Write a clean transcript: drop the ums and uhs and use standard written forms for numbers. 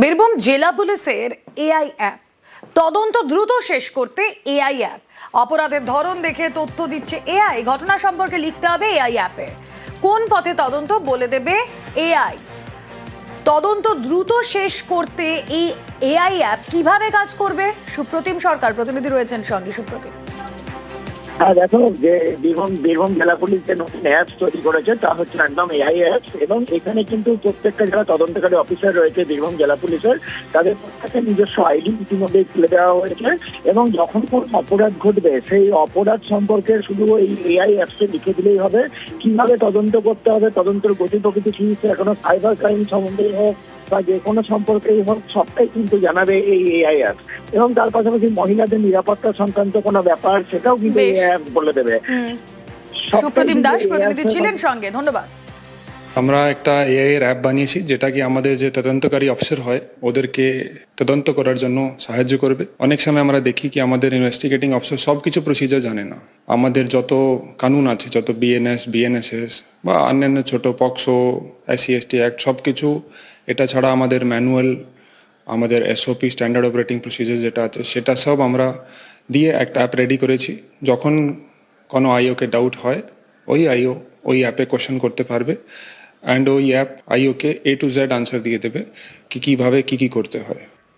বীরভূম জেলা পুলিশের AI app তদন্ত দ্রুত শেষ করতে এআই অ্যাপ অপরাধের ধরন দেখে তথ্য দিচ্ছে এআই ঘটনা সম্পর্কে লিখতে হবে এআই অ্যাপে কোন পথে তদন্ত বলে দেবে এআই তদন্ত দ্রুত শেষ করতে এই এআই অ্যাপ কিভাবে কাজ করবে সুপ্রতিম সরকার প্রতিনিধি রয়েছেন সঙ্গে সুপ্রতিম হ্যাঁ দেখো যে বীরভূম জেলা পুলিশ যে নতুন অ্যাপস তৈরি করেছে তা হচ্ছে একদম এআই অ্যাপস এবং এখানে কিন্তু প্রত্যেকটা যারা তদন্তকারী অফিসার রয়েছে বীরভূম জেলা পুলিশের তাদের প্রত্যেকের নিজস্ব আইডি ইতিমধ্যে তুলে দেওয়া হয়েছে এবং যখন কোন অপরাধ ঘটবে সেই অপরাধ সম্পর্কে শুধু এই এআই অ্যাপসে লিখে দিলেই হবে কিভাবে তদন্ত করতে হবে তদন্তের গতি প্রকৃতি কি এখনো সাইবার ক্রাইম সম্বন্ধেই হোক বা যে কোনো সম্পর্কেই হোক সবটাই কিন্তু জানাবে এই এআই অ্যাপ এবং তার পাশাপাশি মহিলাদের নিরাপত্তা সংক্রান্ত কোনো ব্যাপার সেটাও কিন্তু এই অ্যাপ বলে দেবে। সুপ্রতিম দাস প্রতিনিধি ছিলেন সঙ্গে ধন্যবাদ। আমরা একটা এআই এর অ্যাপ বানিয়েছি যেটা কি আমাদের যে তদন্তকারী অফিসার হয় ওদেরকে তদন্ত করার জন্য সাহায্য করবে। অনেক সময় আমরা দেখি কি আমাদের ইনভেস্টিগেটিং অফিসার সব কিছু প্রসিজার জানে না। আমাদের যত কানুন আছে যত বিএনএসএস বা অন্যান্য ছোট পক্সো SC/ST অ্যাক্ট সব কিছু এটা ছাড়া আমাদের ম্যানুয়াল আমাদের SOP স্ট্যান্ডার্ড অপারেটিং প্রসিজার যেটা আছে সেটা সব আমরা দিয়ে একটা অ্যাপ রেডি করেছি। যখন কোনো আইওকে ডাউট হয় ওই আইও ওই অ্যাপে কোয়েশ্চেন করতে পারবে অ্যান্ড ওই অ্যাপ আইওকে A to Z আনসার দিয়ে দেবে কি কীভাবে কী কী করতে হয়।